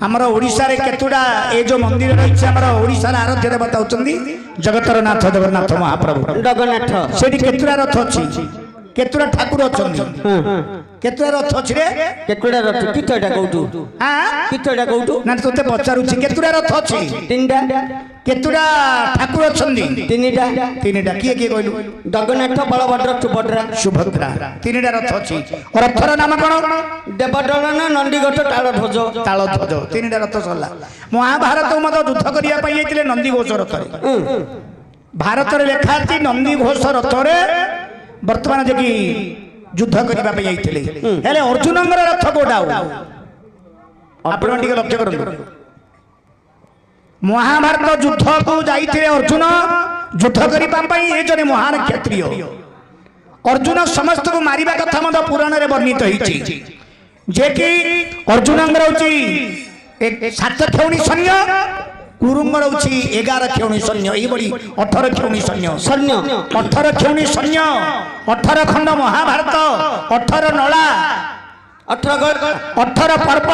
आमर ओडिशा रे केतुडा ए जो मंदिर रही आमर ओडिशा रे आराध्य देवता होचंदी जगतर नाथ जगन्नाथ महाप्रभु जगन्नाथ सेठी केतुडा रथ अछि केतुडा ठाकुर अछंदी केतुडा रथ अछि रे केतुडा रथ कितडा कहतु हां कितडा कहतु ना तोते पचारुछि केतुडा रथ अछि तीनटा केतुडा ठाकुर अछंदी तीनटा तीनटा किए किए कहलु जगन्नाथ बलभद्र सुभद्रा सुभद्रा तीनटा रथ अछि रथर नाम कोन देवदलन नंदीघोष तालध्वज तालध्वज तीनटा रथ सरला महाभारत मत युद्ध करिया पई आइतिले नंदीघोष रथरे भारत रे लेखा अछि नंदीघोष रथरे वर्तमान जे कि युद्ध करिबा पई आइतिले हेले अर्जुनंगर रथ कोडा आपण टिके लक्ष्य करନ୍ତୁ महाभारत युद्ध को जाइथिले अर्जुन युद्ध करिबा पई ए जने महान क्षत्रिय अर्जुन समस्त को मारिबा कथा मद पुराण रे वर्णित होईछि जे कि अर्जुनंगर होछि एक 7 खेवणी सैन्य कुरुंगर होछि 11 खेवणी सैन्य एई बडी 18 खेवणी सैन्य 18 खेवणी सैन्य 18 खंड महाभारत 18 नला 18 पर्व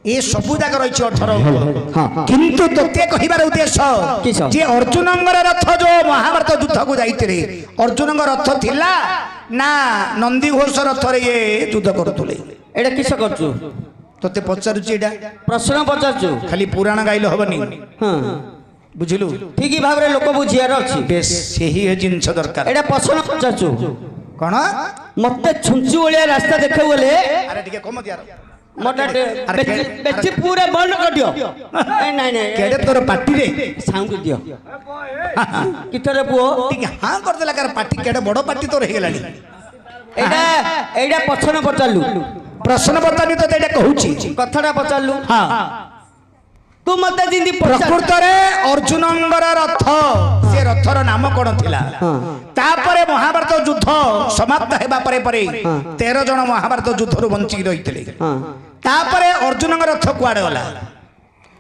ए सबु जाग रही 18 किंतु तोते कहिबार उद्देश्य जे अर्जुनंगर रथ जो महाभारत युद्ध को जाइतिरे अर्जुनंगर रथ थिला ना नंदीघोष रथ रे ये युद्ध करतुले एडा किस करछु तोते पचारुची एडा प्रश्न पचारछु खाली पुराण गाइलो हबनी हां बुझिलु ठीक भाबरे लोक बुझियार अछि बेस सेही हे जिंस दरकार एडा प्रश्न पचारछु कोन मते छुंची ओलिया रास्ता देखै बोले अरे ठीक कम दियार मोटा बेची पूरा बंद कर दियो नहीं नहीं केडे तोर पार्टी रे साउंड दियो कितरे पुओ ठीक हां कर देला कर पार्टी केडे बड़ पार्टी तोर हे गेलानी एडा एडा प्रश्न पचारलु प्रश्न पचारनी तो एडा कहूची कथाटा पचारलु हां तू मते जिंदी प्रकृत रे अर्जुनंगर रथ से रथर नाम कोन थिला तापरे महाभारत युद्ध समाप्त हेबा परे परे 13 जन महाभारत युद्ध रु बंची रहितले तापरे अर्जुनंगर रथ कुआडे गला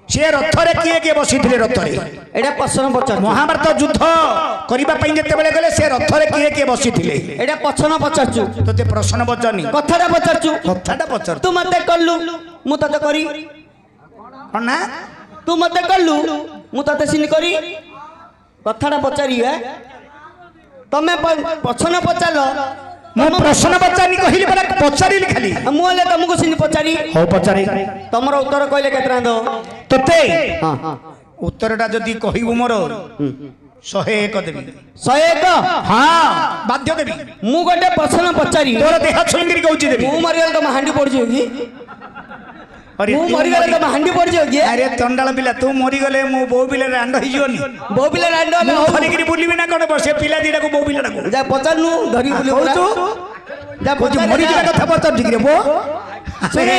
से रथ रे किए के बसिथिले रथ रे एडा प्रश्न पचार महाभारत युद्ध करिबा पई जते बेले गले से रथ रे किए के बसिथिले एडा प्रश्न पचारछु तते प्रश्न पचारनी कथाटा पचारछु कथाटा पचार तू मते कल्लु मु तते करी कोन ना तू मते कल्लु मु तते सिन करी कथाटा पचारी है तमे प्रश्न पचारलो मु प्रश्न पचारनी कहिली पर पचारिली खाली मु ले तुमको सिन पचारी हो पचारी तमरो उत्तर कहले केतरा दो तते हां हां उत्तरटा जदी कहिबु मोर 101 देबी 101 हां बाध्य देबी मु गोटे प्रश्न पचारी तोर देह छुंगिरी कहूची देबी मु मरि गेल त हांडी पड़ जियो की अरे मु मरि गेल त हांडी पड़ जियो की अरे तंडाल पिला तू मरि गले मु बो पिला रांड हि जियोनी बो पिला रांड मु खनिगिरी बुलिबी ना कोन बसे पिला दिडा को बो पिला को जा पचारनु धरी बुली कहू जा पचार मरि जिला कथा पचार ठीक रे बो सुने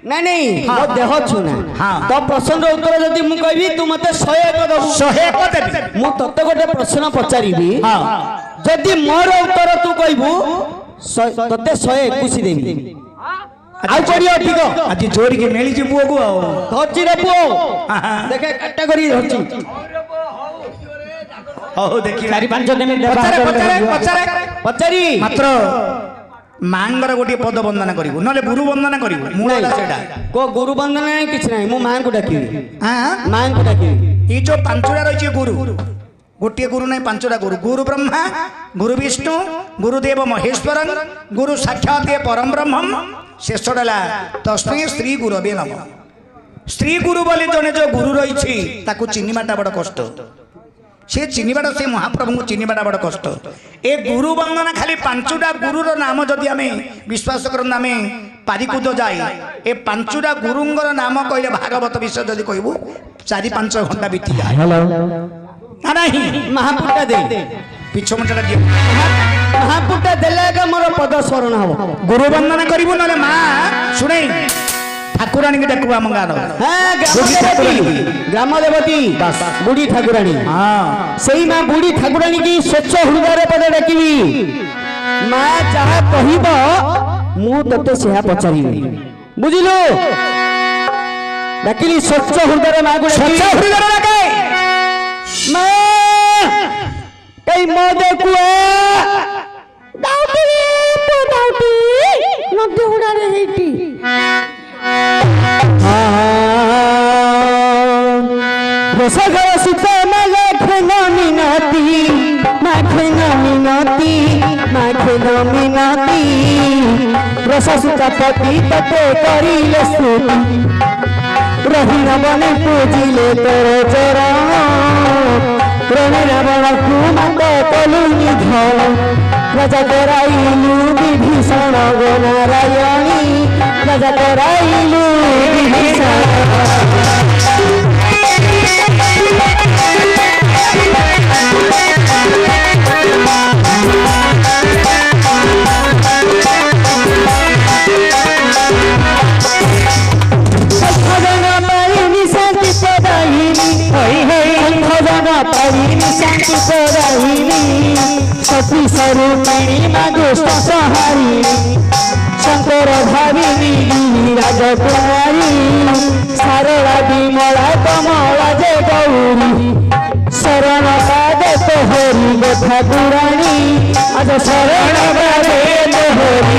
नहीं नहीं मो देह छुना हां तो प्रश्न रो उत्तर जदी मु कहबी तू मते 101 दबु 101 देबी मु तते गोटे प्रश्न पचारीबी हां जदी मोर उत्तर तू कहबू तते 121 देबी आउ करियो ठीक आज जोरी के मेली जी बुओ को धरची रे बुओ देखे कैटेगरी धरची हो देखि 4-5 दिन पचारी मात्र मांगर गोटे पद वंदना करिवु नले गुरु वंदना करिवु मूलला सेडा को गुरु वंदना नहीं किछ नहीं मु मां को डाकिबी हां मां को डाकिबी ई जो पांचटा रहिछि गुरु गोटे गुरु नहीं पांचटा गुरु गुरु ब्रह्मा गुरु विष्णु गुरुदेव महेश्वर गुरु साक्षात परम ब्रह्म शेषडला तस्मै श्री गुरवे नमः श्री गुरु बोले जने जो गुरु रही ताकू चिन्हवाटा बड़ कष्ट से चिन्हवाटा से महाप्रभु को चिन्हवाटा बड़ कष्ट ए गुरु वंदना खाली पांचटा गुरुर नाम जदि आमे विश्वास करन आमे पारिकुद जाए ए पांचटा गुरुंगर नाम कहले भागवत विषय जदि कहबू 4-5 घंटा बीती जाए नहीं महापुटा दे पिछ मटला दियो महापुटा देले का मोर पद स्मरण हबो गुरु वंदना करिवु नले मां सुनै ठाकुरानी के देखु हम गानो हां ग्राम देवती बस बुढ़ी ठाकुरानी हां सही मां बुढ़ी ठाकुरानी की स्वच्छ हृदय पद डाकिबी मां जहा कहिबो मु तते सेहा पचारिबी बुझिलो डाकिली स्वच्छ हृदय मां को स्वच्छ हृदय डाके मां कई मोदे कुआ डाउटी नदी उड़ा रे हेटी রসগর সুত মাখে মিনতি রস সুত পতি ততে করিলে স্তুতি রহি রাবণে পূজিলে তোর চরণ রণে রাবণକୁ মাত কলু নিধন রাজা করাইলু বিভীষণ গো নারায়ণী রাজা করাইলু বিভীষণ সতী স্বরূপিণী মা দুষ্ট সহারিণী শঙ্কর ভাবিনী রাজকুমারী সারলা বিমলা কমলা যে গৌরী শরণ পাদে তোহরি গো ঠাকুরাণী আজ শরণ পাদে তোহরি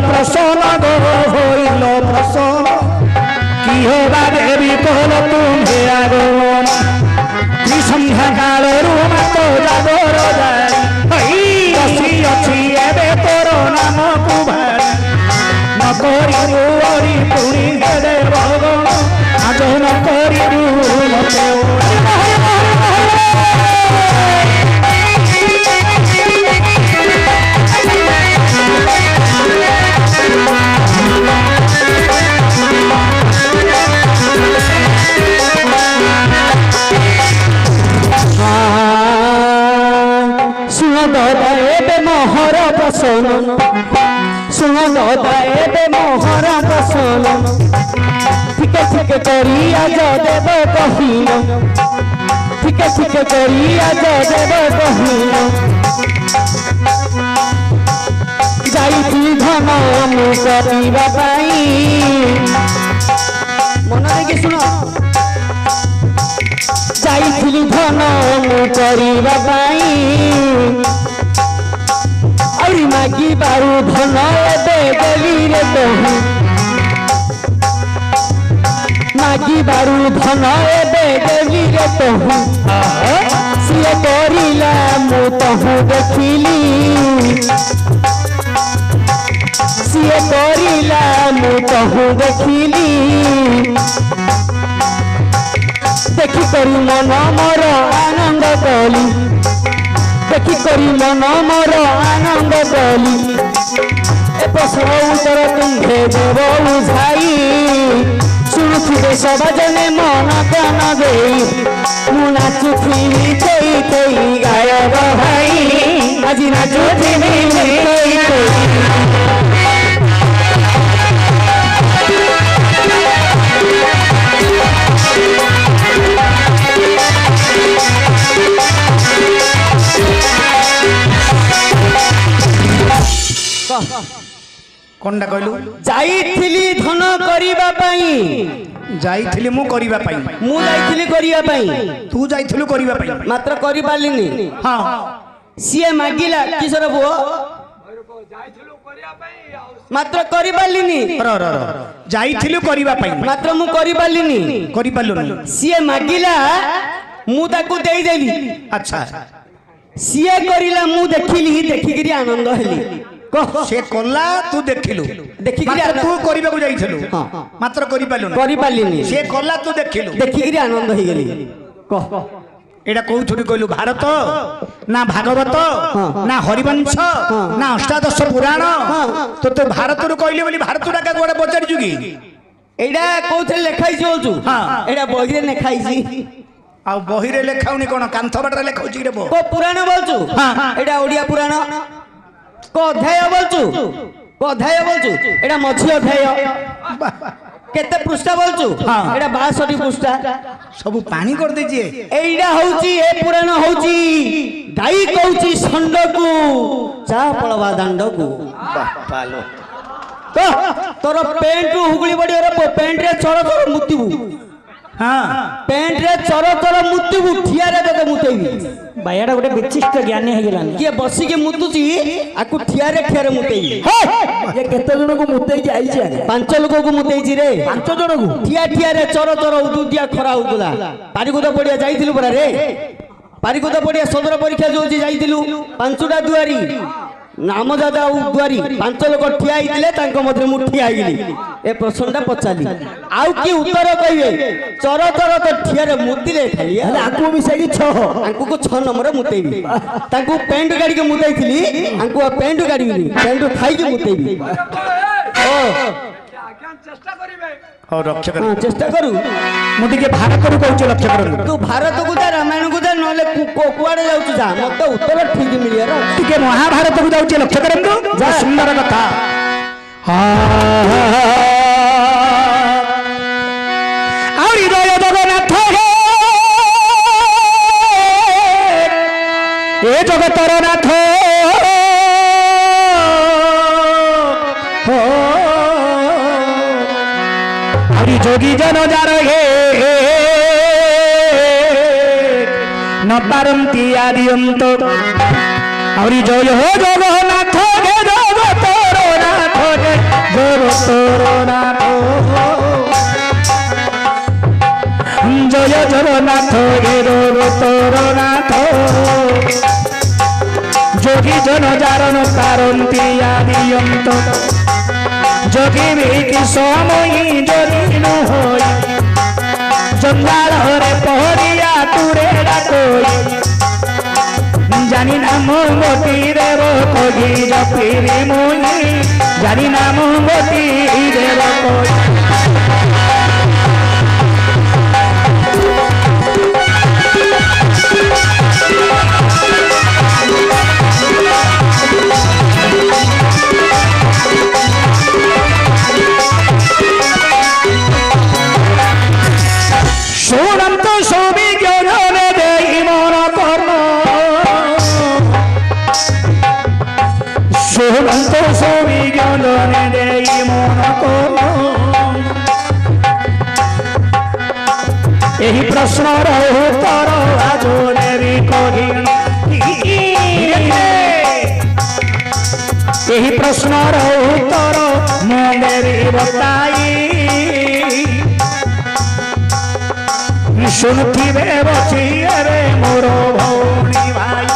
প্রসন্ন গো হইল প্রসন্ন কি হবা দেবী কল তুমি আগমন সন্ধ্যা কালরু মাত জাগর বসি অছি এবে তোর নামকু ভারি ন করিবু অরি পুଣି হেলে ভগবান আজ ন করিবু মতে মোহর বসন শুণ দায়ে মোহর বসন ঠিকে ঠিকে করি আজ দেব কহিল ঠিকে ঠিকে করি আজ দেব কহিল যাইছি ধন মু করিবা পাই মন দেখি শুণ যাইছিলি ধন মু করিবা পাই আউরি মাগি বারু ধন এবে দেলি রে তোহু মাগি বারু ধন এবে দেলি রে তোহু সিয়ে করিলা মু তহু দেখিলি সিয়ে করিলা মু তহু দেখিলি দেখি করি মন মোর আনন্দ কলি দেখি করি মন মোর আনন্দ কলি এ প্রশ্ন উত্তর তুম্ভে দেব বুঝাই শুণুথিবে সবাজনে মন প্রাণ দেই মু নাচুথিবি থই থই গায়ক ভাই আজি নাচুথিবি থই থই কোনটা কইলু যাইছিলি ধন করিবা পাই যাইছিলি মু করিবা পাই মু যাইছিলি করিবা পাই তু যাইছিলু করিবা পাই মাত্র করি পারলিনি হ্যাঁ সিଏ মাগিলা কিশোর পুଅ মাত্র করি পারলিনি যাইছিলু করিবা পাই মাত্র মু করি পারলিনি করি পারলুনি সিଏ মাগিলা মু তাକୁ দেই দেলি আচ্ছা সিଏ କରିଲା ମୁଁ ଦେଖିଲି ଦେଖିକିରି ଆନନ୍ଦ ହେଲି সে কলা তু দেখিলু ଦେଖିକିରି তু করিবাকু যাইছিলু হ্যাঁ মাত্র করি পারলুনি କରି ପାରିଲିନି সে কলা তু দেখিলু ଦେଖିକିରି ଆନନ୍ଦ ହେଇଗଲି কহ এটা কোউঠুরি কইলু ভারত না ভাগবত না হরিবংশ না অষ্টাদশ পুরাণ তো তো ভারতরু কইলি বলি ভারতটা কা গোড়ে পচারিছু কি এইটা কোউথে লেখা ହେଇଛି বলଛୁ এইটা বহিরে লেখা ହେଇଛି ଆଉ ବହିରେ ଲେଖାଉନି କଣ କାନ୍ଥ ବାଟରେ ଲେଖାଉଛି ରେ କୋ ପୁରାଣ ବୋଲଛୁ ଏଇଟା ଓଡିଆ ପୁରାଣ କୋ ଅଧ୍ୟାୟ ବୋଲଛୁ କୋ ଅଧ୍ୟାୟ ବୋଲଛୁ ଏଇଟା ମଝି ଅଧ୍ୟାୟ କେତେ ପୃଷ୍ଠା ବୋଲଛୁ ଏଇଟା 62 ପୃଷ୍ଠା ସବୁ ପାଣି କରି ଦେଇଛି এইটা ହଉଛି ଏ ପୁରାଣ ହଉଛି ଗାଈ କହୁଛି ଷଣ୍ଡକୁ ଚା ପଳବା ଦାଣ୍ଡକୁ ବାପାଲୋ ତୋର ପ୍ୟାଣ୍ଟ ହୁଗୁଳି ପଡିବ ପ୍ୟାଣ୍ଟ ରେ ଚର ଚର ମୁତିବୁ ହଁ ପ୍ୟାଣ୍ଟ ରେ ଚର ଚର ମୁତିବୁ ଠିଆରେ ତତେ ମୁତେଇବି ଭାଇଟା ଗୋଟେ ବିଚିଷ୍ଟ ଜ୍ଞାନୀ ହେଇଗଲାଣି କିଏ ବସିକି ମୁତୁଛି ଆକୁ ଠିଆରେ ଠିଆରେ ମୁତେଇବି ଏ କେତେ ଜଣକୁ ମୁତେଇକି ଆଇଛି ଆଜ୍ଞା 5 ଲୋକକୁ ମୁତେଇଛି ରେ 5 ଜଣକୁ ଠିଆ ଠିଆରେ ଚର ଚର ଉଦୁଦିଆ ଖରା ହଉଥିଲା ପାରିକୁଦ ପଡିଆ ଯାଇଥିଲୁ ପରା ରେ ପାରିକୁଦ ପଡିଆ ସଦର ପରୀକ୍ଷା ଯୋଉ ଯାଇଥିଲୁ 5ଟା ଦୁଆରୀ नाम दादा दुआरी 5 लोक ठिया होइतिले तांको मधे मु ठिया होइली ए प्रश्नटा पचाली आउ की उत्तर कहिबे चर चर तो ठियारे मुतिले खाली हेले आकु मिसाई 6 आंकु को 6 नंबर मुतेइबी तांको पेंट गाड़ी के मुतेइथिली आंकु पेंट गाड़ी पेंट खाई के मुतेइबी ओ हो रक्षा कर चेष्टा करू मुझे के भारत को कहूँ लक्ष्य कर तू भारत को जा रामायण को जा नले कुआड़े जाउछु जा मत उत्तर ठीक मिलियार टिके महाभारत को जाउछ लक्ष्य करंतु जा सुंदर कथा और हृदय जगन्नाथ हे ए जगतर नाथ हो जोगी जन जार हे न पारंती आदियंत और जय हो जगन्नाथ हे जगतर नाथ हे जगतर नाथ जय जगन्नाथ हे जगतर नाथ जोगी जन जार न पारंती आदियंत जोगी भी समयी जोगी न होई जंगाल रे पहरिया तुरे डाकोई जानी नाम मोती देव कोगी जपीरी मुई जानी नाम मोती देव कोई सोनंत सोबी ज्ञाने देई मन कर्म सोनंत सोबी ज्ञाने देई मन कर्म यही प्रश्न उत्तर आज देवी कही यही प्रश्न उत्तर मैं देवी बताई शुणुथिबे बसी रे मोर भौणी भाई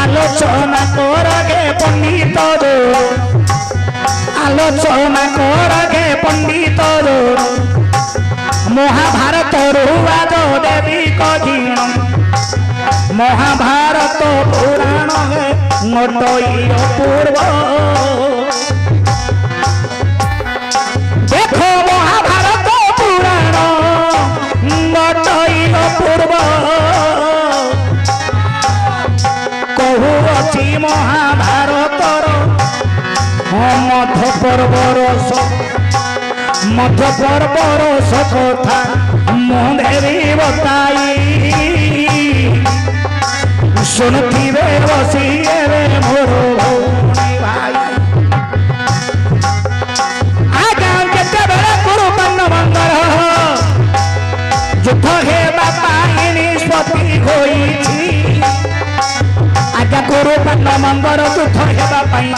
आलोचना करगे पंडित जो आलोचना करगे पंडित जो महाभारत रुवाद देवी कहीण महाभारत पुराण नटई पूर्व देखो महाभारत पुराण नटई पूर्व कहू अच्छी महाभारतर मध्य पर्वर मध्य पर्वर कथा मुदेवी बताई शुणुथिबे बसी रे मोर भौणी भाई आगा केतेबेले गुरु पांडवंकर युद्ध हेबा पाई निष्पत्ति होईछि आगा गुरु पांडवंकर युद्ध हेबा पाई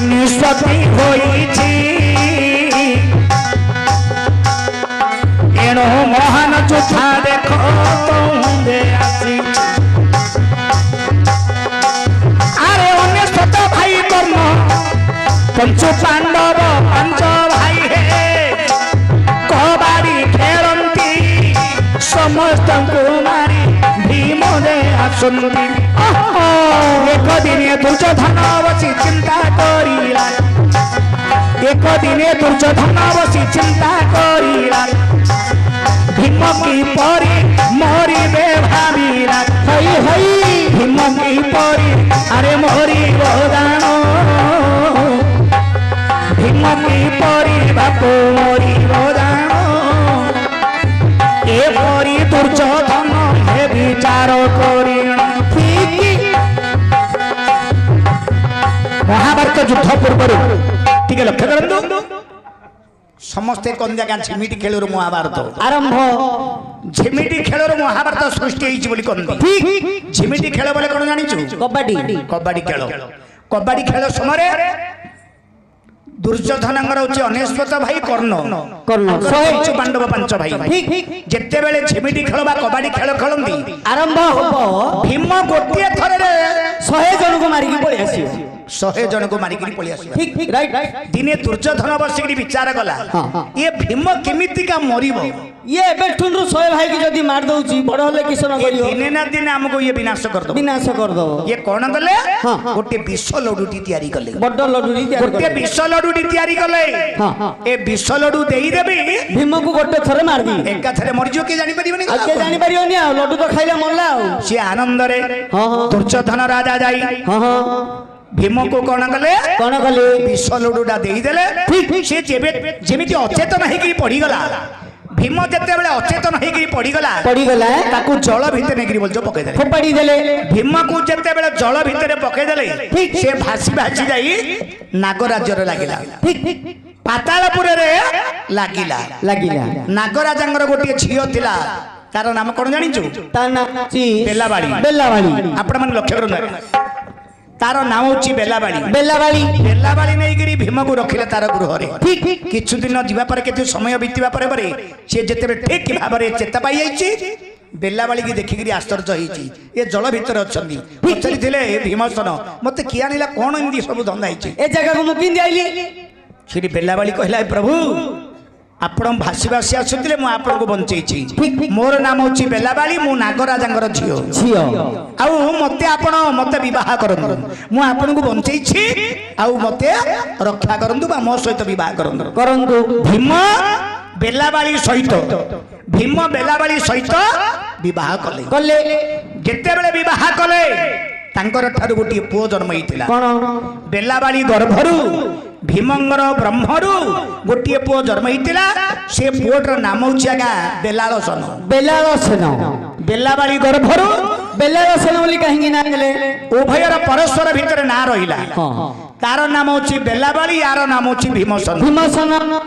निष्पत्ति होईछि एणु महान योद्धा देख तुंदे आसी आरे अनेशत भाई कर्म पंचु पांडव पंच भाई हे कबाड़ी खेलती समस्त मारी भीम दे आसुंती एक दिने दुर्योधन बसी चिंता करिला एक दिने दुर्योधन बसी चिंता करिला भीम की परी मोरी बे भावीरा हई हई भीम की परी अरे मोरी बदान भीम की परी बापू मोरी बदान ए परी दुर्योधन हे विचार करिण महाभारत ମହାଭାରତ ଯୁଦ୍ଧ ପୂର୍ବରୁ ଟିକେ ଲକ୍ଷ୍ୟ କରନ୍ତୁ ସମସ୍ତେ କଣ ଜାଗା ଝିମିଟି ଖେଳରୁ ମହାଭାରତ ଆରମ୍ଭ। ଝିମିଟି ଖେଳରୁ ମହାଭାରତ ସୃଷ୍ଟି ହେଇଛି ବୋଲି କହନ୍ତି। ଝିମିଟି ଖେଳ ବୋଲେ କଣ ଜାଣିଛୁ? କବାଡି। କବାଡି ଖେଳ। କବାଡି ଖେଳ ସମୟରେ ଦୁର୍ଯ୍ୟୋଧନଙ୍କର ହଉଛି ଅନେଶ୍ୱତ ଭାଇ କର୍ଣ୍ଣ, ହଉଛି ପାଣ୍ଡବ 5 ଭାଇ। ଯେତେବେଳେ ଝିମିଟି ଖେଳ ବା କବାଡି ଖେଳ ଖେଳନ୍ତି ଆରମ୍ଭ ହବ, ଭୀମ ଗୋଟିଏ ଥରରେ 100 ଜଣଙ୍କୁ ମାରିକି ପଳେଇ ଆସିବ। 100 ଜଣଙ୍କୁ ମାରିକି ପଳେଇ ଆସିବ। ଠିକ ରାଇଟ। ଦିନେ ଦୁର୍ଯ୍ୟୋଧନ ବସିକି ବିଚାର କଲା ଇଏ ଭୀମ କେମିତିକା ମରିବ? ଇଏ ଏବେ ଠୁନରୁ 100 ଭାଇକି ଯଦି ମାରି ଦଉଛି ବଡ ହେଲେ କିସ ନ କରିବ? ଦିନେ ନା ଦିନେ ଆମକୁ ଇଏ ବିନାଶ କରିଦବ। ବିନାଶ କରିଦବ। ଇଏ କଣ କଲେ? ଗୋଟେ ବିଷ ଲଡୁଟି ତିଆରି କଲେ। ବଡ ଲଡୁଟି ତିଆରି କଲେ। ଗୋଟେ ବିଷ ଲଡୁଟି ତିଆରି କଲେ। ଏ ବିଷ ଲଡୁ ଦେଇଦେବି ଭୀମକୁ ଗୋଟେ ଥରେ ମାରିଦି, ଏକାଥରେ ମରିଯିବ, କିଏ ଜାଣିପାରିବନି। ଆଉ କିଏ ଜାଣିପାରିବନି, ଆଉ ଲଡୁ ତ ଖାଇଲେ ମଲା। ଆଉ ସିଏ ଆନନ୍ଦରେ ଦୁର୍ଯ୍ୟୋଧନ ରାଜା ଯାଇ ଭୀମକୁ କଣ କଲେ? କଣ କଲେ? ବିଷ ଲଡୁଟା ଦେଇଦେଲେ। ସେ ଯେମିତି ଅଚେତନ ହେଇକି ପଡିଗଲା। ଭୀମ ଯେତେବେଳେ ଅଚେତନ ହେଇକି ପଡିଗଲା ତାକୁ ଜଳ ଭିତରେ ନେଇକି ବୋଲଛ ପକେଇଦେଲେ, ଫୋପାଡ଼ି ଦେଲେ। ଭୀମକୁ ଯେତେବେଳେ ଜଳ ଭିତରେ ପକେଇଦେଲେ ସେ ଭାସି ଭାସି ଯାଇ ନାଗରାଜ୍ୟରେ ଲାଗିଲା, ପାତାଳପୁରରେ ଲାଗିଲା। ନାଗରାଜାଙ୍କର ଗୋଟିଏ ଝିଅ ଥିଲା, ତାର ନାମ କଣ ଜାଣିଛୁ? ତା ନାଁ ବେଲାବାଳି। ଆପଣ ମାନେ ଲକ୍ଷ୍ୟ କରନ୍ତୁ, ତାର ନାମ ହଉଛି ବେଲାବାଳି। ବେଲାବାଳି ନେଇକିରି ଭୀମକୁ ରଖିଲେ ତାର ଗୃହରେ। କିଛି ଦିନ ଯିବା ପରେ, କିଛି ସମୟ ବିତିବା ପରେ ପରେ ସେ ଯେତେବେଳେ ଠିକ ଭାବରେ ଚେତା ପାଇଯାଇଛି, ବେଲାବାଳିକି ଦେଖିକିରି ଆଶ୍ଚର୍ଯ୍ୟ ହେଇଛି, ଏ ଜଳ ଭିତରେ ଅଛନ୍ତି। ପଚାରିଥିଲେ ଭୀମସେନ ମତେ କିଏ ଆଣିଲା, କଣ ଏମିତି ସବୁ ଧନ୍ଦା ହେଇଛି, ଏ ଜାଗାକୁ ମୁଁ କେମିତି ଆଇଲି? ସେଠି ବେଲାବାଳି କହିଲା ପ୍ରଭୁ ଆପଣ ଭାସି ଭାସି ଆସୁଥିଲେ, ମୁଁ ଆପଣଙ୍କୁ ବଞ୍ଚେଇଛି। ମୋର ନାମ ହଉଛି ବେଲାବାଳି, ମୁଁ ନାଗରାଜାଙ୍କର ଝିଅ। ଆଉ ମତେ ବିବାହ କରନ୍ତୁ, ମୁଁ ଆପଣଙ୍କୁ ବଞ୍ଚେଇଛି, ଆଉ ମତେ ରକ୍ଷା କରନ୍ତୁ ବା ମୋ ସହିତ ବିବାହ କରନ୍ତୁ। ଭୀମ ବେଲାବାଳି ସହିତ ବିବାହ କଲେ। ଯେତେବେଳେ ବିବାହ କଲେ ତାଙ୍କର ଠାରୁ ଗୋଟିଏ ପୁଅ ଜନ୍ମ ହେଇଥିଲା। ବେଲାବାଳି ଗର୍ଭରୁ ଭୀମଙ୍କର ବ୍ରହ୍ମରୁ ଗୋଟିଏ ପୁଅ ଜନ୍ମ ହେଇଥିଲା। ସେ ପୁଅର ନାମ ହଉଛି ଆଜ୍ଞା ବେଲାଳସେନ। ବେଲାବାଳି ଗର୍ଭରୁ ବେଲାଳସେନ ବୋଲି କାହିଁକି ନାଁ ଦେଲେ? ଉଭୟର ପରସ୍ପର ଭିତରେ ନାଁ ରହିଲା। ତାର ନାମ ହଉଛି ବେଲାବାଳି, ୟାର ନାମ ହଉଛି ଭୀମସେନ।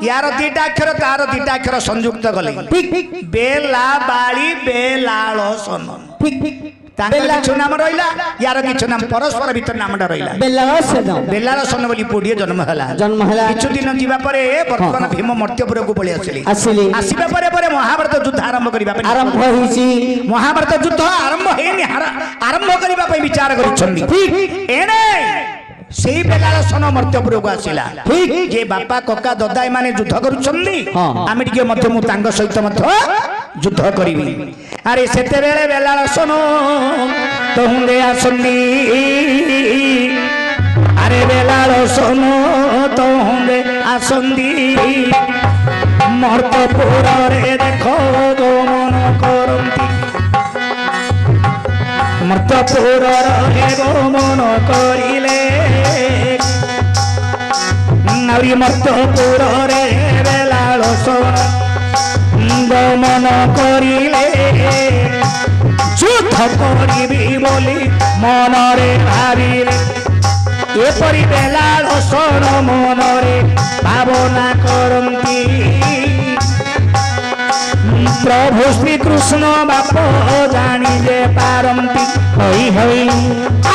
ୟାର 2ଟା ଅକ୍ଷର, ତାର 2ଟା ଅକ୍ଷର ସଂଯୁକ୍ତ କଲେ ବେଲାବାଳି ବେଲାଳସେନ। ତାଙ୍କର କିଛି ନାମ ରହିଲା, ୟାର କିଛି ନାମ, ପରସ୍ପର ଭିତରେ ନାମଟା ରହିଲା ବେଲାଳସେନ ବୋଲି ପୁଅଟିଏ ଜନ୍ମ ହେଲା। କିଛି ଦିନ ଯିବା ପରେ ବର୍ତ୍ତମାନ ଭୀମ ମର୍ତ୍ତ୍ୟପୁରକୁ ପଳେଇ ଆସିଲେ। ଆସିବା ପରେ ମହାଭାରତ ଯୁଦ୍ଧ ଆରମ୍ଭ କରିବା ପାଇଁ ମହାଭାରତ ଯୁଦ୍ଧ ଆରମ୍ଭ ହେଇନି, ଆରମ୍ଭ କରିବା ପାଇଁ ବିଚାର କରିଛନ୍ତି। ଏଣେ ସେଇ ବେଲାଳସେନ ମର୍ତ୍ତ୍ୟପୁରକୁ ଆସିଲା। ଯେ ବାପା କକା ଦଦା ଏମାନେ ଯୁଦ୍ଧ କରୁଛନ୍ତି, ଆମେ ଟିକେ ମଧ୍ୟ ମୁଁ ତାଙ୍କ ସହିତ ମଧ୍ୟ ଯୁଦ୍ଧ କରିବି। ଆରେ ସେତେବେଳେ ବେଲାଳସେନ ତହୁଣ୍ଡେ ଆସନ୍ତି, ଆରେ ବେଲାଳସେନ ତହୁଣ୍ଡେ ଆସନ୍ତି, ମର୍ତ୍ତ୍ୟପୁରରେ ଦେଖ ଗମନ କରନ୍ତି, ମର୍ତ୍ତ୍ୟପୁରରେ ଗମନ କରିଲେ। ଆହୁରି ମର୍ତ୍ତ୍ୟପୁରରେ ବେଲାଳସେନ ଗମନ କରିଲେ। ଯୁଦ୍ଧ କରିବି ବୋଲି ମନରେ ଭାବିଲେ, ଏପରି ବେଲାଳସେନ ମନରେ ଭାବନା କରନ୍ତି। ପ୍ରଭୁ ଶ୍ରୀକୃଷ୍ଣ ବାପ ଜାଣିଲେ ପାରନ୍ତି, ହଇ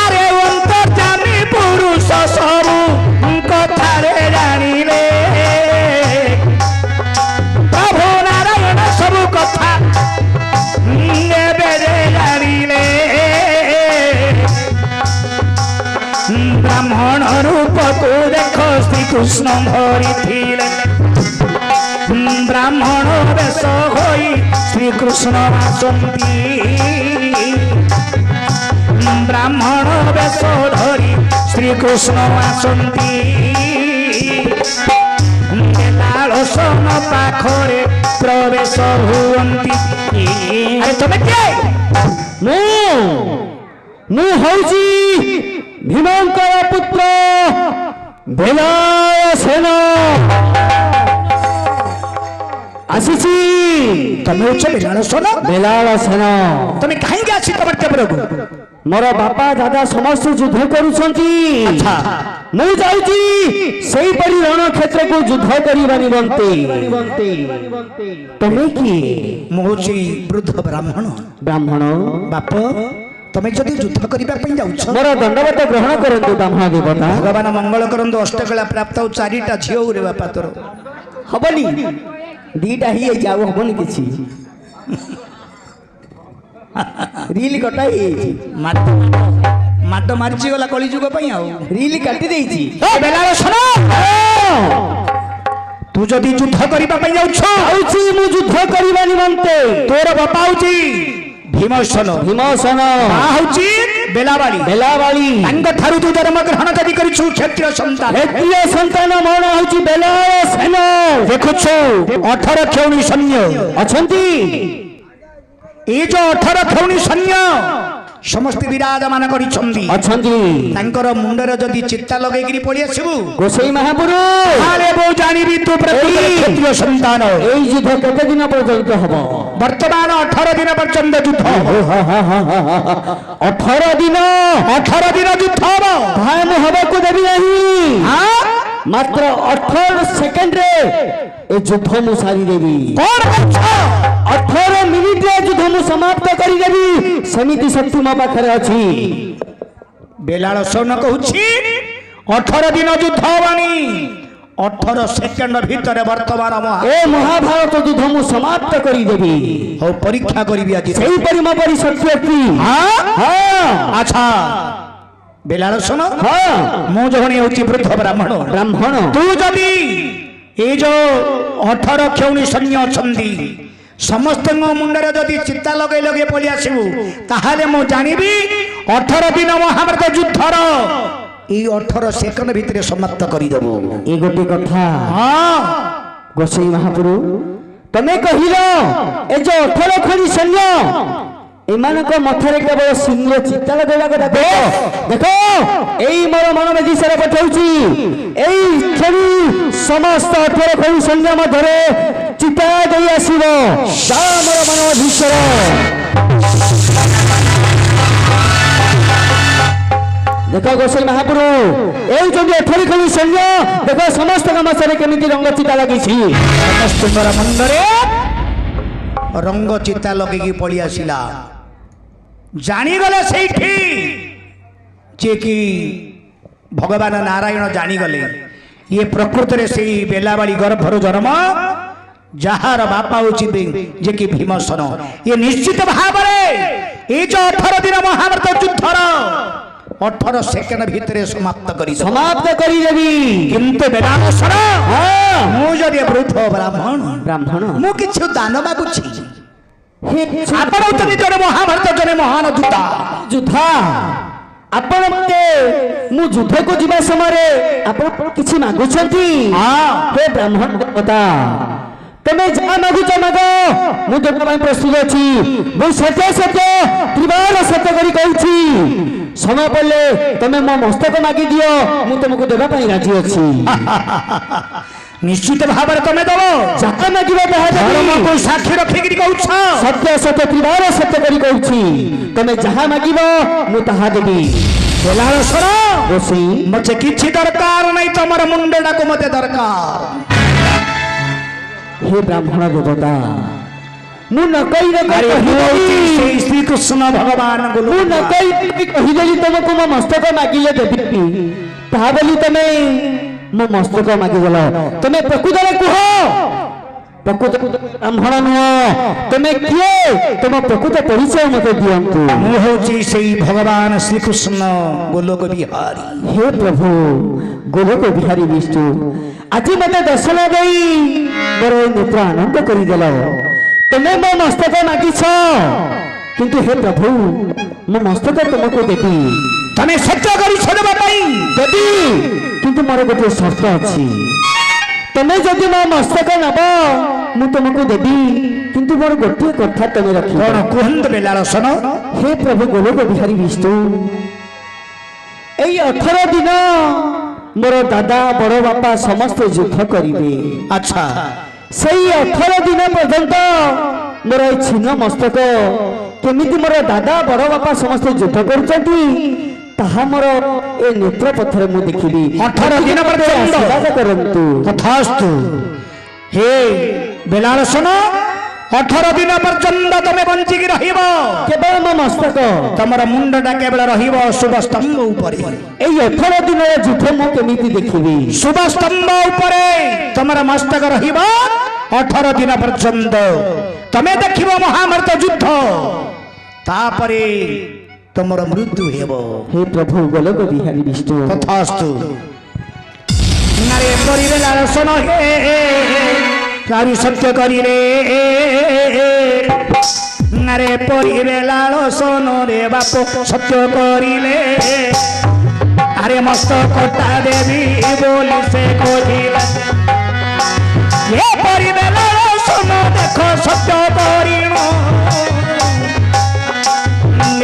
ଆରେ ଅନ୍ତର୍ଯାମୀ ପୁରୁଷ ସବୁ କଥାରେ ଜାଣିଲେ। ପ୍ରଭୁ ନାରାୟଣ ସବୁ କଥା ଏବେ ଜାଣିଲେ। ବ୍ରାହ୍ମଣ ରୂପକୁ ଦେଖ ଶ୍ରୀକୃଷ୍ଣ ଧରିଥିଲେ, ବ୍ରାହ୍ମଣ ବେଶ ହୋଇ ଶ୍ରୀକୃଷ୍ଣ ଆସନ୍ତି। ବ୍ରାହ୍ମଣ ବେଶ ଧରି ଶ୍ରୀକୃଷ୍ଣ ଆସନ୍ତି। ବେଲାଳସେନ ପାଖରେ ପ୍ରବେଶ ହୁଅନ୍ତି। ଆରେ ତମେ କିଏ? ମୁଁ ହଉଛି ଭୀମଙ୍କର ପୁତ୍ର ବେଲାଳସେନ ଆସିଛି। ତମେ ହଉଛ ବେଲାଳସେନ? ବେଲାଳସେନ ତମେ କାହିଁକି ଆସିଛ ମର୍ତ୍ତ୍ୟପୁରକୁ? ମୋର ବାପା ଦାଦା ସମସ୍ତେ ଯୁଦ୍ଧ କରୁଛନ୍ତି। ଆଚ୍ଛା। ମୁଁ ଯାଉଛି ସେଇପରି ରଣକ୍ଷେତ୍ରକୁ ଯୁଦ୍ଧ କରିବା ନିମନ୍ତେ। ତମେ କିଏ? ମୁଁ ହଉଛି ବୃଦ୍ଧ ବ୍ରାହ୍ମଣ। ବ୍ରାହ୍ମଣ ବାପ, ତମେ ଯଦି ଯୁଦ୍ଧ କରିବା ପାଇଁ ଯାଉଛ, ମୋର ଦଣ୍ଡବତ ଗ୍ରହଣ କରନ୍ତୁ ବ୍ରାହ୍ମଣ ଦେବତା। ଭଗବାନ ମଙ୍ଗଳ କରନ୍ତୁ। ଅଷ୍ଟକଳା ପ୍ରାପ୍ତ ଆଉ 4ଟା ଝିଅ ରେ ବାପା ତୋର। ହବନି, 2ଟା ହେଇଯାଇଛି, ଆଉ ହବନି କିଛି। ରିଲ କଟା ହେଇଯାଇଛି, ମାଡ ମାରିଛି ଗଲା କଳିଯୁଗ ପାଇଁ। ଆଉ ରିଲ କାଟି ଦେଇଛି। ବେଲାଳ ଶୁଣ, ତୁ ଯଦି ଯୁଦ୍ଧ କରିବା ପାଇଁ ଯାଉଛ, ଆଉଛି ମୁଁ ଯୁଦ୍ଧ କରିବା ନିମନ୍ତେ। ତୋର ବାପା ହଉଛି ଭୀମସେନ, ଭୀମସେନ ମା ହଉଛି ବେଲାବାଳି। ବେଲାବାଳି, ତାଙ୍କ ଠାରୁ ତୁ ଜନ୍ମ ଗ୍ରହଣ ଯଦି କରିଛୁ କ୍ଷତ୍ରିୟ ସନ୍ତାନ। କ୍ଷତ୍ରିୟ ସନ୍ତାନ ମୋ ନାଁ ହଉଛି ବେଲାଳ ସେନ। ଦେଖୁଛୁ 18 କ୍ଷୌଣୀ ସୈନ୍ୟ ଅଛନ୍ତି। এই যে 18 କ୍ଷୌଣୀ ସୈନ୍ୟ ସମସ୍ତେ ବିରାଜମାନ କରିଛନ୍ତି। ଅଛନ୍ତି। ତାଙ୍କର ମୁଣ୍ଡରେ ଯଦି ଚିତା ଲଗେଇକିରି ପଳେଇ ଆସିବୁ, ଗୋସାଇ ମହାପୁରୁ ତାହେଲେ ମୁଁ ଜାଣିବି ତୁ ପ୍ରକୃତରେ କ୍ଷତ୍ରିୟ ସନ୍ତାନ। এই যুদ্ধ କେତେ ଦିନ ପର୍ଯ୍ୟନ୍ତ ହବ? ବର୍ତ୍ତମାନ 18 ଦିନ ପର୍ଯ୍ୟନ୍ତ ଯୁଦ୍ଧ ହବ। 18 ଦିନ 18 ଦିନ ଯୁଦ୍ଧ ହବ। ତାହା ମୁଁ ହବାକୁ ଦେବି ନାହିଁ। ହଁ? ମାତ୍ର 18 ସେକେଣ୍ଡରେ ଏ ଯୁଦ୍ଧ ମୁଁ ସାରିଦେବି। କଣ କରୁଛ? 18 ମିନିଟରେ ଯୁଦ୍ଧ ମୁଁ ସମାପ୍ତ କରିଦେବି, ସେମିତି ଶକ୍ତି ମୋ ପାଖରେ ଅଛି। ବେଲାଳ ସୈନ କହୁଛି 18 ଦିନ ଯୁଦ୍ଧ ହବନି, 18 ସେକେଣ୍ଡ ଭିତରେ ବର୍ତ୍ତମାନ ଏ ମହାଭାରତ ଯୁଦ୍ଧ ମୁଁ ସମାପ୍ତ କରିଦେବି। ହଉ ପରୀକ୍ଷା କରିବି ଆଜି। ସେଇପରି ମୋ ପରି ଶକ୍ତି ଅଛି। ଆଚ୍ଛା ବେଲାଳ ଶୁଣ, ହଁ ମୁଁ ଜଣେ ହେଉଛି ବୃଦ୍ଧ ବ୍ରାହ୍ମଣ। ବ୍ରାହ୍ମଣ ତୁ ଯଦି এই যে 18 କ୍ଷୌଣୀ ସୈନ୍ୟ ଅଛନ୍ତି ସମସ୍ତଙ୍କ ମୁଣ୍ଡରେ ଯଦି ଚିତା ଲଗେଇ ଲଗେଇ ପଳେଇ ଆସିବୁ, ତାହେଲେ ମୁଁ ଜାଣିବି 18 ଦିନ ମହାଭାରତ ଯୁଦ୍ଧର এই 18 ସେକେଣ୍ଡ ଭିତରେ ସମାପ୍ତ କରିଦେବୁ। ଏ ଗୋଟେ କଥା। ହଁ ଗୋସାଇ ମହାପୁରୁ, ତମେ କହିଲ ଏ ଯେ 18 ଖଣି ସୈନ୍ୟ, ଏମାନଙ୍କ ମଥାରେ କେବଳ ସିଂହ ଚିତା ଲଗେଇବା କଥା। ଦେଖ ଏଇ ମୋର ମନମେଧି ସାରା ପଠାଉଛି, ଏଇ କ୍ଷଣି ସମସ୍ତ 18 ଖଣି ସୈନ୍ୟ ମଧ୍ୟରେ ଚିତା ଦେଇ ଆସିବ। ଯା ମୋର ମନମେଧୀଶ୍ୱର। ଦେଖ ଗୋସାଇ ମହାପୁରୁ, ଏଇ ଯଦି 18 ଖଣି ସୈନ୍ୟ, ଦେଖ ସମସ୍ତଙ୍କ ମଥାରେ କେମିତି ରଙ୍ଗ ଚିତା ଲାଗିଛି। ସମସ୍ତଙ୍କର ମୁଣ୍ଡରେ ରଙ୍ଗ ଚିତା ଲଗେଇକି ପଳେଇ ଆସିଲା। ଜାଣିଗଲେ ସେଇଠି ଯେ କି ଭଗବାନ ନାରାୟଣ ଜାଣିଗଲେ ଇଏ ପ୍ରକୃତରେ ସେଇ ବେଲାବାଳି ଗର୍ଭରୁ ଜନ୍ମ, ଯାହାର ବାପା ହଉଛି ଯେ କି ଭୀମସେନ। ଇଏ ନିଶ୍ଚିତ ଭାବରେ ଏଇ ଯୋଉ 18 ଦିନ ମହାଭାରତ ଯୁଦ୍ଧର 18 ସେକେଣ୍ଡ ଭିତରେ ସମାପ୍ତ କରିଦେବି। କିନ୍ତୁ ବେଲାଳ ଶୁଣ, ମୁଁ ଯଦି ବୃଦ୍ଧ ବ୍ରାହ୍ମଣ, ମୁଁ କିଛି ଦାନ ମାଗୁଛି। ଆପଣ ହଉଛନ୍ତି ଜଣେ ମହାଭାରତ, ଜଣେ ମହାନ ଯୋଦ୍ଧା। ଆପଣ ମତେ ମୁଁ ଯୁଦ୍ଧକୁ ଯିବା ସମୟରେ ଆପଣ କିଛି ମାଗୁଛନ୍ତି? ହେ ବ୍ରାହ୍ମଣ ଦେବତା, ତମେ ଯାହା ମାଗୁଛ ମାଗ, ମୁଁ ଦେବା ପାଇଁ ପ୍ରସ୍ତୁତ ଅଛି। ମୁଁ ସତ୍ୟ ତ୍ରିବାର ସତ୍ୟ କରି କହୁଛି, ସମୟ ପଡ଼ିଲେ ତମେ ମୋ ମସ୍ତକ ମାଗି ଦିଅ, ମୁଁ ତମକୁ ଦେବା ପାଇଁ ରାଜି ଅଛି। ନିଶ୍ଚିତ ଭାବରେ ତମେ ଦବ, ଯାହା ମାଗିବ ତାହା ଧର୍ମକୁ ସାକ୍ଷୀ ରଖିକିରି କହୁଛ। ସତ୍ୟ ତ୍ରିବାର ସତ୍ୟ କରି କହୁଛି, ତମେ ଯାହା ମାଗିବ ମୁଁ ତାହା ଦେବି। ବେଲାଳ ଶୁଣ, ରୋଷେଇ ମତେ କିଛି ଦରକାର ନାହିଁ, ତମର ମୁଣ୍ଡଟାକୁ ମତେ ଦରକାର। हे ब्राह्मण देवता, मु न कहि ସେଇ ଶ୍ରୀକୃଷ୍ଣ ଭଗବାନ मु न कहि तुमको मो मस्तक मागिले देबी, ताहा बोली तमे मो मस्तक मागिगल। तमे प्रकृତରେ कुह, प्रकृत ब्राह्मण नुह, तमे किए, तुम प्रकृत परिचय मते दियंतु। ମୁଁ ହଉଛି ସେଇ ଭଗବାନ ଶ୍ରୀକୃଷ୍ଣ ଗୋଲୋକ ବିହାରୀ। हे प्रभु गोलोक बिहारी विष्णु, आज मते दर्शन देई मोर नेत्र आनंद करदेल। तुमे मो मस्तक मागिछ, किंतु हे प्रभु मो मस्तक तुमको देबी। ତମେ ସତ୍ୟ କରିଛ ଦେବା ପାଇଁ देबी, किंतु मोर गोटे शर्त अछि। तुमे जदि मो मस्तक नब मु तुमको देबी, किंतु मोर गोटे कथा तुमे रखी। କଣ କୁହନ୍ତୁ ବେଲାଳ ଶୁଣ। हे प्रभु गोलोक बिहारी विष्णु, एई 18 दिन मोर दादा बड़ बापा समस्त युद्ध करिवे। ଆଚ୍ଛା सेई 18 दिन पर्यंत ମୋର এই ଛିନ୍ନ ମସ୍ତକ କେମିତି ମୋର ଦାଦା ବଡ଼ ବାପା ସମସ୍ତେ ଯୁଦ୍ଧ କରୁଛନ୍ତି ତାହା ମୋର ଏ ନେତ୍ର ପଥରେ ମୁଁ ଦେଖିଲି 18 ଦିନ ପର୍ଯ୍ୟନ୍ତ ଆଶୀର୍ବାଦ କରନ୍ତୁ ତଥାସ୍ତୁ। ହେ ବେଲାଳ ଶୁଣ, 18 ଦିନ ପର୍ଯ୍ୟନ୍ତ ତମେ ବଞ୍ଚିକି ରହିବ। କେବଳ ମୋ ମସ୍ତକ ତମର ମୁଣ୍ଡଟା କେବଳ ରହିବ ଶୁଭ ସ୍ତମ୍ଭ ଉପରେ। ଏଇ 18 ଦିନର ଯୁଦ୍ଧ ମୁଁ କେମିତି ଦେଖିବି? ଶୁଭ ସ୍ତମ୍ଭ ଉପରେ ତମର ମସ୍ତକ ରହିବ 18 ଦିନ ପର୍ଯ୍ୟନ୍ତ। ତମେ ଦେଖିବ ମହାଭାରତ ଯୁଦ୍ଧ, ତାପରେ ତମର ମୃତ୍ୟୁ ହେବ। ହେ ପ୍ରଭୁ ଗୋଲକ ବିହାରୀ ବିଷ୍ଣୁ ତଥାସ୍ତୁ। ନାରେ କରିବେ ଲାଳସନ ହେ ଚାରି ସତ୍ୟ କରିଲେ, ନାରେ ପରିବେ ଲାଳସନ ରେ ବାପ ସତ୍ୟ କରିଲେ। ଆରେ ମସ୍ତ କଟା ଦେବି ବୋଲି ସେ କହିଲା, ଏ ପରିବେ ଲାଳସନ ଦେଖ ସତ୍ୟ କରିଣ।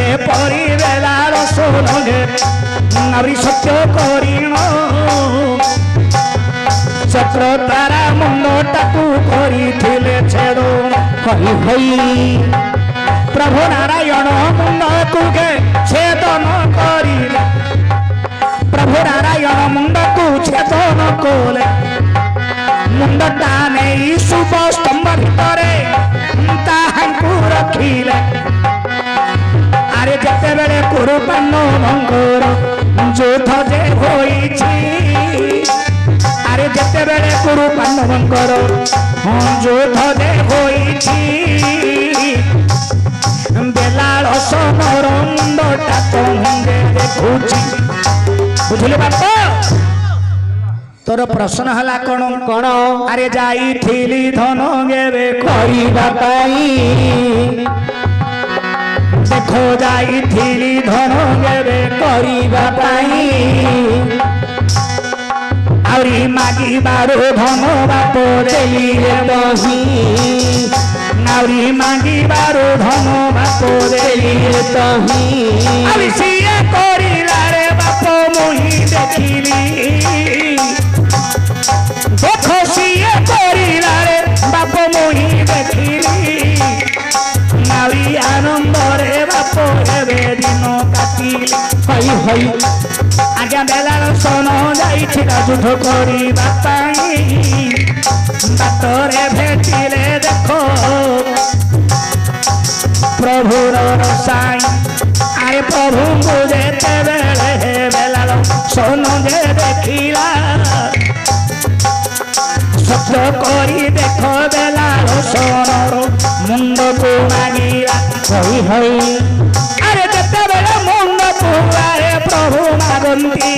ଏ ପରିବେ ଲାଳସନ ନାରୀ ସତ୍ୟ କରିଣ। ଚକ୍ର ତାରା ମୁଣ୍ଡଟାକୁ କରିଥିଲେ ଛେଦ ହଇ ହଇ। ପ୍ରଭୁ ନାରାୟଣ ମୁଣ୍ଡକୁ ଛେଦନ କରିଲେ, ପ୍ରଭୁ ନାରାୟଣ ମୁଣ୍ଡକୁ ଛେଦନ କଲେ। ମୁଣ୍ଡଟା ନେଇ ଶୁଭ ସ୍ତମ୍ଭ ଭିତରେ ତାହାଙ୍କୁ ରଖିଲେ। ଆରେ ଯେତେବେଳେ କୁରୁପାଣ୍ଡବଙ୍କର ଯୁଦ୍ଧ ଯେ ହୋଇଛି, ଆରେ ଯେତେବେଳେ କୁରୁପାଣ୍ଡବଙ୍କର ଯୁଦ୍ଧ ଯେ ହୋଇଛି, ବେଲାଳ ସମର ମୁଣ୍ଡଟା ତମେ ଦେଖୁଛି। ବୁଝିଲେ ବାପ? ତୋର ପ୍ରଶ୍ନ ହେଲା କଣ? କଣ? ଆରେ ଯାଇଥିଲି ଧନ ଗେବେ କରିବା ପାଇଁ ଦେଖ ଯାଇଥିଲି ଧନ ଗେବେ କରିବା ପାଇଁ ଆହୁରି ମାଗିବାରୁ ଧନ ବାପ ଦେଲିରେ ଦହି ଆହୁରି ମାଗିବାରୁ ଧନ ବାପ ଦେଲିରେ ଦହି ଆହୁରି ସିଏ କରିଲାରେ ବାପ ମୁହିଁ ଦେଖିଲି। ଦେଖ ସିଏ କରିଲାରେ ବାପ ମୁହିଁ ଦେଖିଲି। ନାରୀ ଆନନ୍ଦରେ ବାପ ଏବେ ଦିନ କାଟିଲି। ହଇ ହଇ ଆଜ୍ଞା ବେଲାଳ ସନ ଯାଇଥିଲା ଯୁଦ୍ଧ କରିବା ପାଇଁ, ବାଟରେ ଭେଟିଲେ ଦେଖ ପ୍ରଭୁର ସାଇ। ଆରେ ପ୍ରଭୁଙ୍କୁ ଯେତେବେଳେ ବେଲାଳ ସନ ଯେ ଦେଖିଲା, ସତ୍ୟ କରି ଦେଖ ବେଲାଳ ସନର ମୁଣ୍ଡକୁ ମାଗିଲା। ହଇ ହଇ ଆରେ ଯେତେବେଳେ ମୁଣ୍ଡକୁ ଆରେ ପ୍ରଭୁ ମାଗନ୍ତି,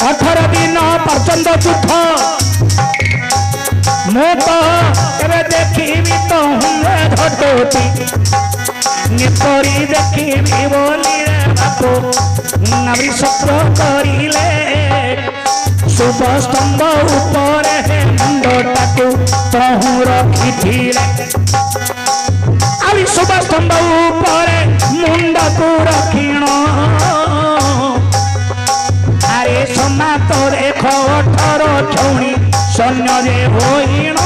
18 ଦିନ ପର୍ଯ୍ୟନ୍ତ ଯୁଦ୍ଧ ମୁଁ ତ ଏବେ ଦେଖିବି ତ ଘଟୁଛି। ଏପରି ଦେଖିବି ବୋଲି ବାପ ନାରୀ ସତ୍ୟ କରିଲେ। ଶୁଭ ସ୍ତମ୍ଭ ଉପରେ ମୁଣ୍ଡଟାକୁ ତହୁଁ ରଖିଥିଲେ। ଆରି ଶୁଭ ସ୍ତମ୍ଭ ଉପରେ ମୁଣ୍ଡକୁ ରଖିଣ। ଆରେ ସମାତ ଦେଖ 18 କ୍ଷଣି ସୈନ୍ୟ ଯେ ହୋଇଣ।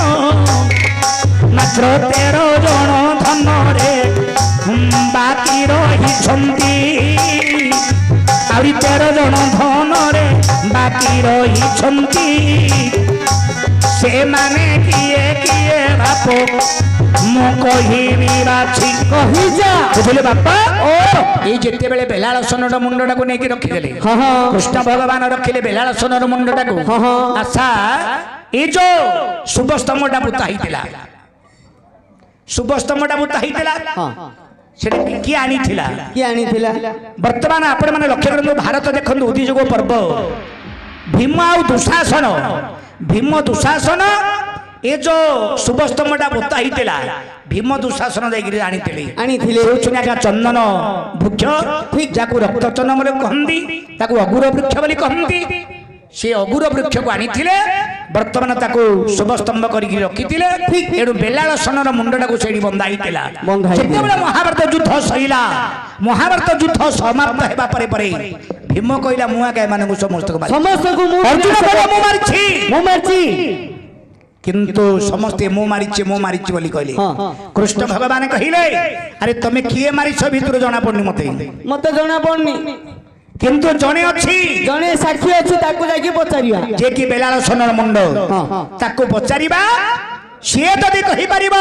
ମାତ୍ର 13 ଜଣ ଧନରେ ବାକି ରହିଛନ୍ତି। ଆହୁରି 13 ଜଣ ଧନରେ ବାକି ରହିଛନ୍ତି। ସେମାନେ କିଏ କିଏ ବାପ ମୁଁ କହିବି ବାଛି। କହିଯା ବୁଝିଲେ ବାପା? ଓ ଏଇ ଯେତେବେଳେ ବେଲାଳସନର ମୁଣ୍ଡଟାକୁ ନେଇକି ରଖିଦେଲେ, ହଁ ହଁ କୃଷ୍ଣ ଭଗବାନ ରଖିଲେ ବେଲାଳସନର ମୁଣ୍ଡଟାକୁ। ହଁ ହଁ ଆଚ୍ଛା, ଏଇ ଯୋଉ ଶୁଭ ସ୍ତମ୍ଭଟା ପୋତା ହେଇଥିଲା, ଶୁଭ ସ୍ତମ୍ଭଟା ପୋତା ହେଇଥିଲା, ହଁ ସେଟା କିଏ ଆଣିଥିଲା? କିଏ ଆଣିଥିଲା? ବର୍ତ୍ତମାନ ଆପଣମାନେ ଲକ୍ଷ୍ୟ କରନ୍ତୁ, ଭାରତ ଦେଖନ୍ତୁ ଉଦିଯୋଗ ପର୍ବ, ଭୀମ ଆଉ ଦୁଶାସନ, ଭୀମ ଦୁଶାସନ ଏ ଯୋଉ ଶୁଭ ସ୍ତମ୍ଭଟା ପୋତା ହେଇଥିଲା, ଭୀମ ଦୁଶାସନ ଯାଇକିରି ଆଣିଥିଲେ। ହେଉଛନ୍ତି ଆଜ୍ଞା ଚନ୍ଦନ ବୃକ୍ଷ, ଯାହାକୁ ରକ୍ତ ଚନ୍ଦନ ବୋଲି କହନ୍ତି, ତାକୁ ଅଗୁର ବୃକ୍ଷ ବୋଲି କହନ୍ତି। ସେ ଅଗୁର ବୃକ୍ଷକୁ ଆଣିଥିଲେ, ବର୍ତ୍ତମାନ ତାକୁ ଶୁଭ ସ୍ତମ୍ଭ କରିକି ରଖିଥିଲେ। ଏଣୁ ବେଲାଳସନର ମୁଣ୍ଡଟାକୁ ସେଇଠି ବନ୍ଧା ହେଇଥିଲା। ଯେତେବେଳେ ମହାଭାରତ ଯୁଦ୍ଧ ସଇଲା, ମହାଭାରତ ଯୁଦ୍ଧ ସମାପ୍ତ ହେବା ପରେ ପରେ ଭୀମ କହିଲା, ମୁଁ ଆଜ୍ଞା ଏମାନଙ୍କୁ ସମସ୍ତଙ୍କୁ ସମସ୍ତଙ୍କୁ ଅର୍ଜୁନ କହିଲା, ମୁଁ ମାରିଛି। ମୁଁ ମାରିଛି। କିନ୍ତୁ ସମସ୍ତେ ମୁଁ ମାରିଛି ବୋଲି କହିଲେ। ହଁ, ହଁ। କୃଷ୍ଣ ଭଗବାନ କହିଲେ ଆରେ ତମେ କିଏ ମାରିଛ ଭିତରୁ ଜଣା ପଡୁନି ମତେ, ମତେ ଜଣା ପଡୁନି, କିନ୍ତୁ ଜଣେ ଅଛି ଜଣେ ସାକ୍ଷୀ ଅଛି, ତାକୁ ଯାଇକି ପଚାରିବା। ଯେ କି ବେଲାଳସେନର ମୁଣ୍ଡ, ହଁ, ହଁ। ତାକୁ ପଚାରିବା। ସିଏ ଯଦି କହିପାରିବ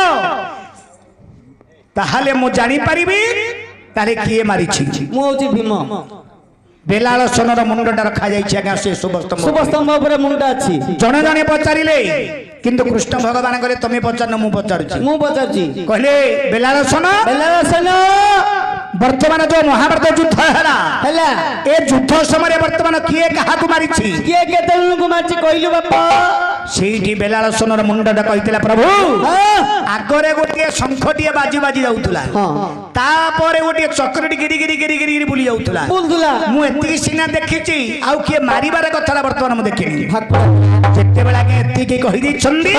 ତାହେଲେ ମୁଁ ଜାଣିପାରିବି ତାହେଲେ କିଏ ମାରିଛି। ମୁଁ ହଉଛି ଭୀମ। ବେଲାଳସେନର ମୁଣ୍ଡଟା ରଖାଯାଇଛି ଆଜ୍ଞା ସେ ଶୁଭସ୍ତମ୍ଭ। ଶୁଭସ୍ତମ୍ଭ ଉପରେ ମୁଣ୍ଡ ଅଛି। ଜଣେ ଜଣେ ପଚାରିଲେ, କିନ୍ତୁ କୃଷ୍ଣ ଭଗବାନ କହିଲେ ତମେ ପଚାରୁନ ମୁଁ ପଚାରୁଛି। ମୁଁ ପଚାରୁଛି। କହିଲେ ବେଲାଳସେନ ବେଲାଳସେନ ବର୍ତ୍ତମାନ ଯୋଉ ମହାଭାରତ ଯୁଦ୍ଧ ହେଲା, ହେଲା, ଏ ଯୁଦ୍ଧ ସମୟରେ ବର୍ତ୍ତମାନ କିଏ କାହାକୁ ମାରିଛି? କିଏ କେତେ ଜଣଙ୍କୁ ମାରିଛି କହିଲୁ ବାପା? ସେଇଠି ବେଲାଳସେନର ମୁଣ୍ଡଟା କହିଥିଲା ପ୍ରଭୁ ହଁ, ଆଗରେ ଗୋଟିଏ ଶଙ୍ଖଟିଏ ବାଜି ଯାଉଥିଲା, ହଁ। ତାପରେ ଗୋଟିଏ ଚକ୍ରଟି ଗିରି ଗିରି ବୁଲି ଯାଉଥିଲା। ବୁଲୁଥିଲା। ମୁଁ ଏତିକି ସିନା ଦେଖିଛି, ଆଉ କିଏ ମାରିବାର କଥାଟା ବର୍ତ୍ତମାନ ମୁଁ ଦେଖିନି। ଠାକୁର ଯେତେବେଳେ ଆଜ୍ଞା ଏତିକି କହିଦେଇଛନ୍ତି,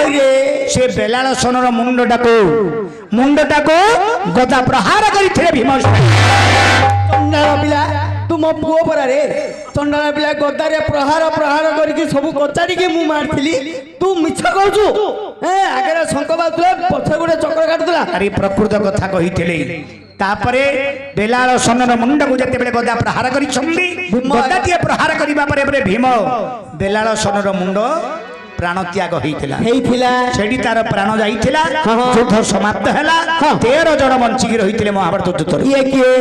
ସେ ବେଲାଳସେନର ମୁଣ୍ଡଟାକୁ ଗଦା ପ୍ରହାର କରିଥିଲେ ଭୀମ। ଚଣ୍ଡାଳ ପିଲା, ତୁ ମୋ ପୁଅ ପରାରେ। ଚଣ୍ଡାଳ ପିଲା ଗଦାରେ ପ୍ରହାର କରିକି ସବୁ କଚାଡ଼ିକି ମୁଁ ମାରିଥିଲି। ତୁ ମିଛ କହୁଛୁ? ଆଗରେ ଶଙ୍ଖ ବାଜୁଥିଲା, ପଛରେ ଗୋଟେ ଚକ୍ର କାଟୁଥିଲା। ଆରେ ପ୍ରକୃତ କଥା କହିଥିଲେ। ତାପରେ ବେଲାଳସେନର ମୁଣ୍ଡକୁ ଯେତେବେଳେ ଗଦା ପ୍ରହାର କରିଛନ୍ତି, ଗଦାଟିଏ ପ୍ରହାର କରିବା ପରେ ଭୀମ ବେଲାଳସେନର ମୁଣ୍ଡ ପ୍ରାଣ ତ୍ୟାଗ ହେଇଥିଲା। ସେଠି ତାର ପ୍ରାଣ ଯାଇଥିଲା। ଯୁଦ୍ଧ ସମାପ୍ତ ହେଲା। 13 ଜଣ ବଞ୍ଚିକି ରହିଥିଲେ ମହାଭାରତ ଯୁଦ୍ଧରେ। ଇଏ କିଏ?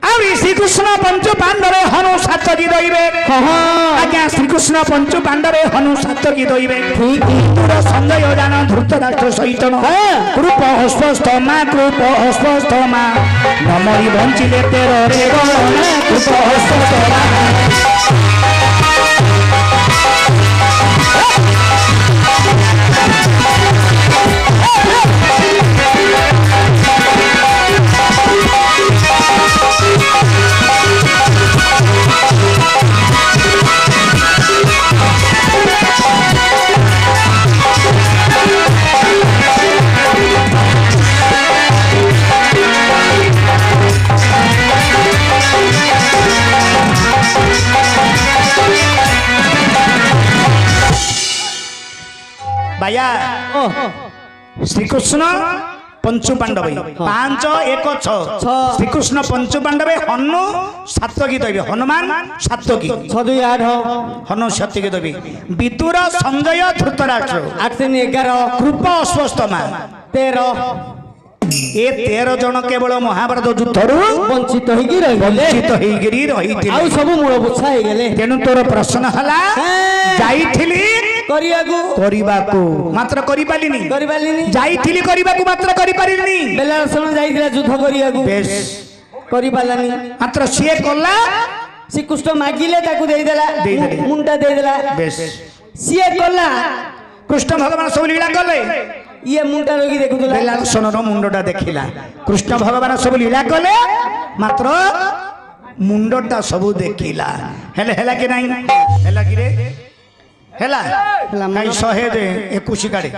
ଆହୁରି ଶ୍ରୀକୃଷ୍ଣ ପଞ୍ଚୁ ପାଣ୍ଡରେ ହନୁ ସାତକି ଦଇବେ। ଆଜ୍ଞା ଶ୍ରୀକୃଷ୍ଣ ପଞ୍ଚୁ ପାଣ୍ଡରେ ହନୁ ସାତକି ଦଇବେ। ସଞ୍ଜୟ ଜାନ ଧୃତରାଷ୍ଟ୍ର ସହିତ କୃପ ହସ୍ତସ୍ତମା ନମରି ବଞ୍ଚିଲେ 13 ରେ ଗଣନା କୃପ ହସ୍ତସ୍ତମା। ବାୟା ଶ୍ରୀକୃଷ୍ଣ ପଞ୍ଚୁ ପାଣ୍ଡବ 5 1 6 ଶ୍ରୀକୃଷ୍ଣ ପଞ୍ଚୁ ପାଣ୍ଡବେ ହନୁ ସାତକି ଦଇବେ। ହନୁମାନ ସାତକି 6 2 8 ହନୁ ସାତକି ଦଇବେ। ବିଦୁର ସଞ୍ଜୟ ଧୃତରାଷ୍ଟ୍ର 8 3 11 କୃପ ଅଶ୍ୱସ୍ତମା 13 ଏ 13 ଜଣ କେବଳ ମହାଭାରତ ଯୁଦ୍ଧରୁ ବଞ୍ଚିତ ହେଇକି ରହିଥିଲେ। ଆଉ ସବୁ ମୂଳ ବୁଛା ହେଇଗଲେ। ତେଣୁ ତୋର ପ୍ରଶ୍ନ ହେଲା, ଯାଇଥିଲି କରିବାକୁ ମାତ୍ର କରିପାରିଲିନି। ଯାଇଥିଲି କରିବାକୁ ମାତ୍ର କରିପାରିଲିନି। ବେଲାଳସେନ ଯାଇଥିଲା ଯୁଦ୍ଧ କରିବାକୁ, ବେଶ କରିପାରିଲାନି। ମାତ୍ର ସିଏ କଲା, ଶ୍ରୀକୃଷ୍ଣ ମାଗିଲେ ତାକୁ ଦେଇଦେଲା, ଦେଇଦେଲେ। ମୁଣ୍ଡା ଦେଇଦେଲା। ବେଶ ସିଏ କଲା, କୃଷ୍ଣ ଭଗବାନ ସବୁ ଲୀଳା କଲେ। ଇଏ ମୁଣ୍ଡା ରୋଗୀ ଦେଖୁଥିଲା। ବେଲାଳସେନର ମୁଣ୍ଡଟା ଦେଖିଲା। କୃଷ୍ଣ ଭଗବାନ ସବୁ ଲୀଳା କଲେ, ମାତ୍ର ମୁଣ୍ଡଟା ସବୁ ଦେଖିଲା। ହେଲା କି ନାହିଁ? ହେଲା କି ରେ? ହେଲା 121 କାଢେ।